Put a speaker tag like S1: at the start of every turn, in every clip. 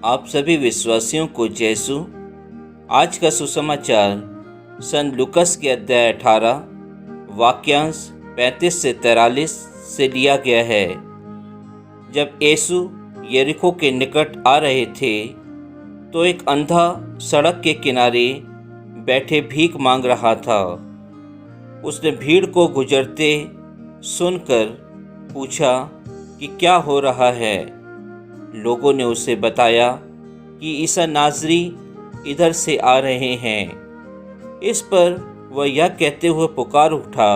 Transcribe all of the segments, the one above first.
S1: आप सभी विश्वासियों को जयसु। आज का सुसमाचार सन लुकस के अध्याय 18 वाक्यांश 35 से 43 से लिया गया है। जब यीशु यरीहो के निकट आ रहे थे तो एक अंधा सड़क के किनारे बैठे भीख मांग रहा था। उसने भीड़ को गुजरते सुनकर पूछा कि क्या हो रहा है। लोगों ने उसे बताया कि ईसा नाज़री इधर से आ रहे हैं। इस पर वह यह कहते हुए पुकार उठा,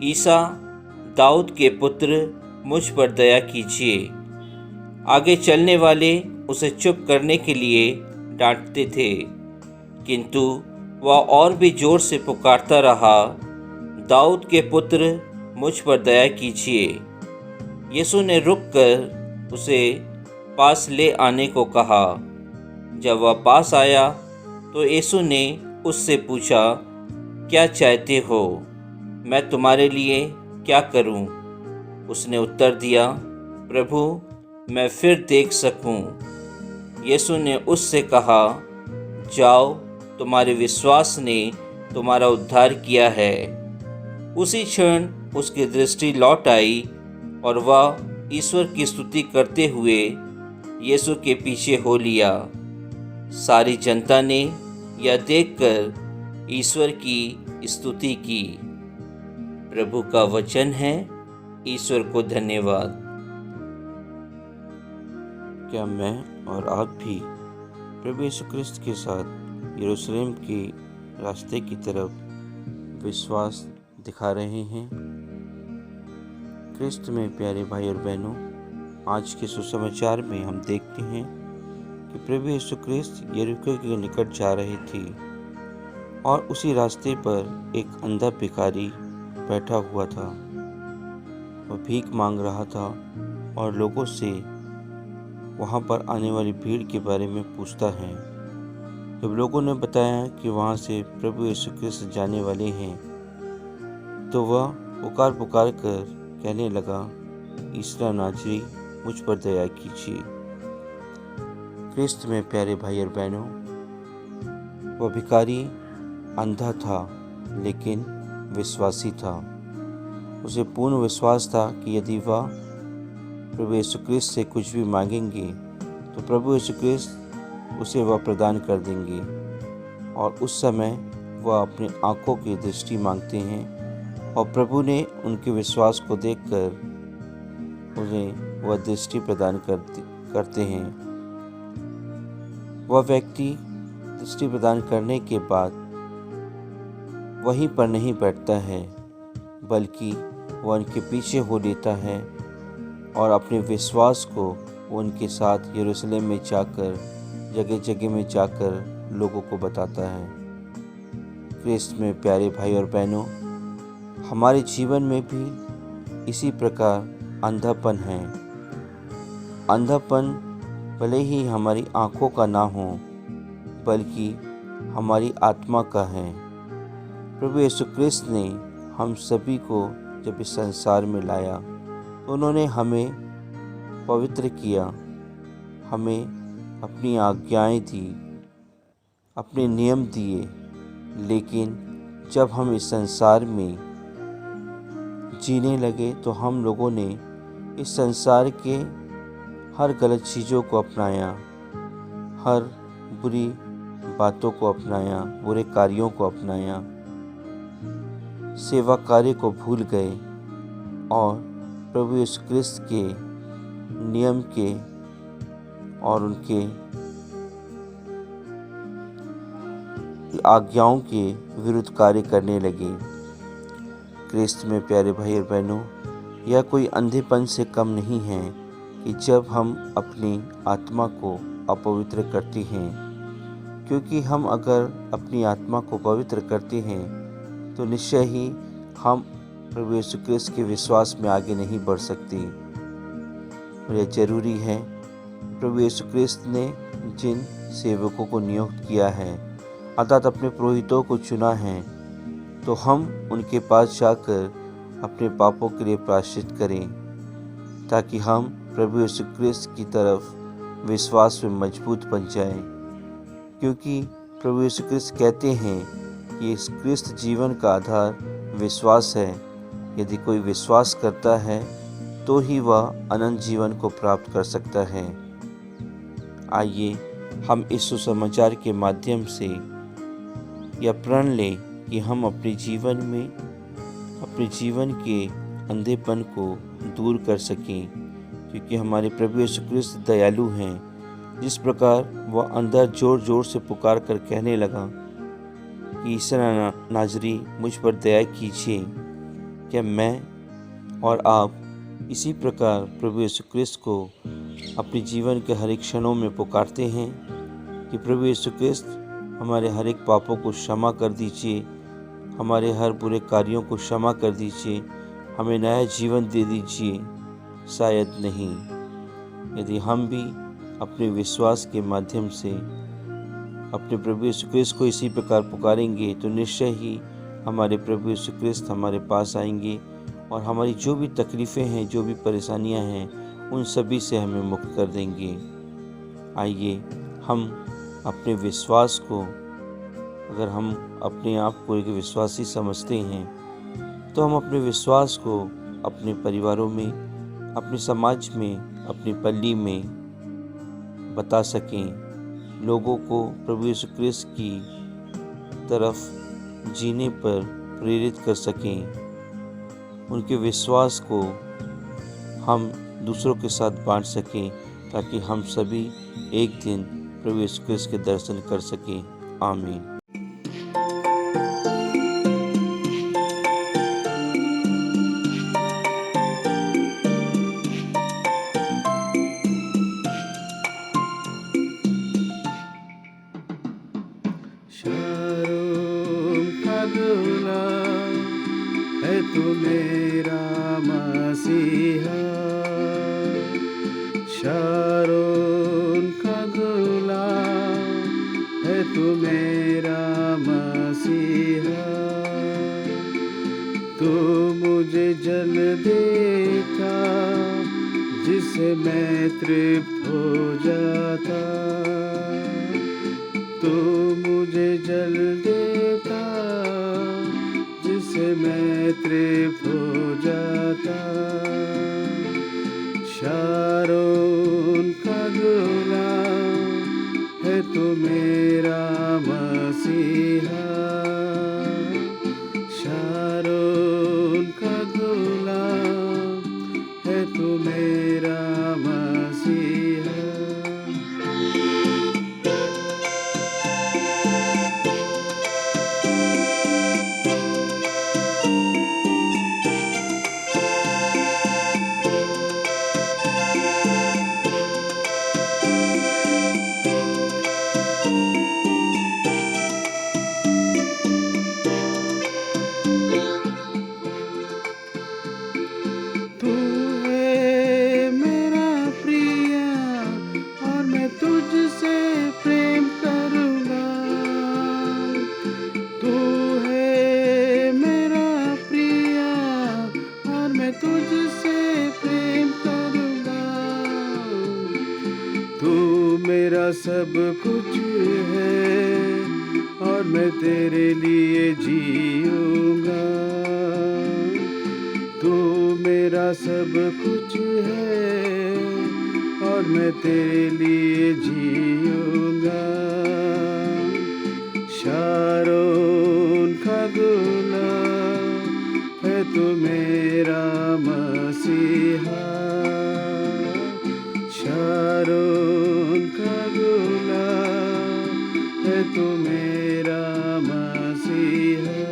S1: ईसा दाऊद के पुत्र, मुझ पर दया कीजिए। आगे चलने वाले उसे चुप करने के लिए डांटते थे, किंतु वह और भी जोर से पुकारता रहा, दाऊद के पुत्र, मुझ पर दया कीजिए। यीशु ने रुककर उसे पास ले आने को कहा। जब वह पास आया तो यीशु ने उससे पूछा, क्या चाहते हो, मैं तुम्हारे लिए क्या करूं? उसने उत्तर दिया, प्रभु, मैं फिर देख सकूं। यीशु ने उससे कहा, जाओ, तुम्हारे विश्वास ने तुम्हारा उद्धार किया है। उसी क्षण उसकी दृष्टि लौट आई और वह ईश्वर की स्तुति करते हुए यीशु के पीछे हो लिया। सारी जनता ने यह देखकर ईश्वर की स्तुति की। प्रभु का वचन है। ईश्वर को धन्यवाद।
S2: क्या मैं और आप भी प्रभु यीशु क्रिस्त के साथ यरूशलेम के रास्ते की तरफ विश्वास दिखा रहे हैं? क्रिस्त में प्यारे भाई और बहनों, आज के सुसमाचार में हम देखते हैं कि प्रभु यीशु क्रिस्त यरीहो के निकट जा रहे थे और उसी रास्ते पर एक अंधा भिखारी बैठा हुआ था। वह भीख मांग रहा था और लोगों से वहाँ पर आने वाली भीड़ के बारे में पूछता है। जब लोगों ने बताया कि वहाँ से प्रभु यीशु क्रिस्त जाने वाले हैं तो वह पुकार पुकार कर कहने लगा, ईसा नाज़री, मुझ पर दया कीजिए। क्रिस्त में प्यारे भाई और बहनों, वह भिखारी अंधा था लेकिन विश्वासी था। उसे पूर्ण विश्वास था कि यदि वह प्रभु यीशु क्रिस्त से कुछ भी मांगेंगे तो प्रभु यीशु क्रिस्त उसे वह प्रदान कर देंगे। और उस समय वह अपनी आंखों की दृष्टि मांगते हैं और प्रभु ने उनके विश्वास को देखकर उन्हें वह दृष्टि प्रदान करते हैं। वह व्यक्ति दृष्टि प्रदान करने के बाद वहीं पर नहीं बैठता है, बल्कि वह उनके पीछे हो लेता है और अपने विश्वास को उनके साथ यरूशलेम में जाकर, जगह जगह में जाकर लोगों को बताता है। क्रिस्त में प्यारे भाई और बहनों, हमारे जीवन में भी इसी प्रकार अंधापन है। अंधापन भले ही हमारी आंखों का ना हो, बल्कि हमारी आत्मा का है। प्रभु यीशु क्रिस्त ने हम सभी को जब इस संसार में लाया तो उन्होंने हमें पवित्र किया, हमें अपनी आज्ञाएं दी, अपने नियम दिए। लेकिन जब हम इस संसार में जीने लगे तो हम लोगों ने इस संसार के हर गलत चीज़ों को अपनाया, हर बुरी बातों को अपनाया, बुरे कार्यों को अपनाया, सेवा कार्य को भूल गए और प्रभु यीशु क्रिस्त के नियम के और उनके आज्ञाओं के विरुद्ध कार्य करने लगे। क्रिस्त में प्यारे भाई और बहनों, यह कोई अंधेपन से कम नहीं है कि जब हम अपनी आत्मा को अपवित्र करते हैं, क्योंकि हम अगर अपनी आत्मा को पवित्र करते हैं तो निश्चय ही हम प्रभु यीशु क्रिस्त के विश्वास में आगे नहीं बढ़ सकते। और यह जरूरी है, प्रभु यीशु क्रिस्त ने जिन सेवकों को नियुक्त किया है, अर्थात अपने पुरोहितों को चुना है, तो हम उनके पास जाकर अपने पापों के लिए प्रायश्चित करें, ताकि हम प्रभु यीशु क्रिस्त की तरफ विश्वास में मजबूत बन जाए, क्योंकि प्रभु यीशु क्रिस्त कहते हैं कि इस क्रिस्त जीवन का आधार विश्वास है। यदि कोई विश्वास करता है तो ही वह अनंत जीवन को प्राप्त कर सकता है। आइए हम इस सुसमाचार के माध्यम से यह प्रण लें कि हम अपने जीवन के अंधेपन को दूर कर सकें, क्योंकि हमारे प्रभु यीशु क्रिस्त दयालु हैं। जिस प्रकार वह अंदर जोर जोर से पुकार कर कहने लगा कि ईसा नाजरी मुझ पर दया कीजिए, क्या मैं और आप इसी प्रकार प्रभु यीशु क्रिस्त को अपने जीवन के हर एक क्षणों में पुकारते हैं कि प्रभु यीशु क्रिस्त हमारे हर एक पापों को क्षमा कर दीजिए, हमारे हर बुरे कार्यों को क्षमा कर दीजिए, हमें नया जीवन दे दीजिए। शायद नहीं, यदि हम भी अपने विश्वास के माध्यम से अपने प्रभु यीशु क्रिस्त को इसी प्रकार पुकारेंगे तो निश्चय ही हमारे प्रभु यीशु क्रिस्त हमारे पास आएंगे और हमारी जो भी तकलीफ़ें हैं, जो भी परेशानियां हैं, उन सभी से हमें मुक्त कर देंगे। आइए हम अपने विश्वास को, अगर हम अपने आप को एक विश्वासी समझते हैं तो हम अपने विश्वास को अपने परिवारों में, अपने समाज में, अपनी पल्ली में बता सकें, लोगों को प्रभु यीशु क्रिस्त की तरफ जीने पर प्रेरित कर सकें। उनके विश्वास को हम दूसरों के साथ बांट सकें, ताकि हम सभी एक दिन प्रभु यीशु क्रिस्त के दर्शन कर सकें। आमीन।
S3: शारोम का गुलाम है तू मेरा मसीहा, शारोम का गुलाम है तू मेरा मसीहा। तू मुझे जल देता जिससे मैं तृप्त हो जाता, तू मुझे जल देता जिससे मैं तृप्त हो जाता। शारोन का गुलाम है तू मेरा मसीहा, शारोन का गुलाम है तू मेरा मसीहा। तू है मेरा प्रिय और मैं तुझसे प्रेम करूँगा। तू है मेरा प्रिय और मैं तुझसे प्रेम करूँगा। तू मेरा सब कुछ है और मैं तेरे लिए जीऊँगा। तू मेरा सब कुछ है और मैं तेरे लिए जीऊँगा। शारोन का गुलाम है तू मेरा मसीहा, शारोन का गुलाम है तू मेरा मसीहा।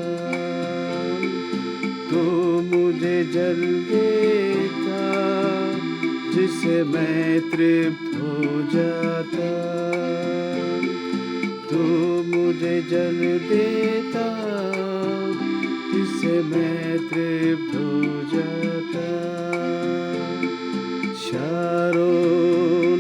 S3: तू मुझे जल देता जिससे मैं तृप्त हो जाता, तू मुझे जल देता जिससे मैं तृप्त हो जाता। शारोन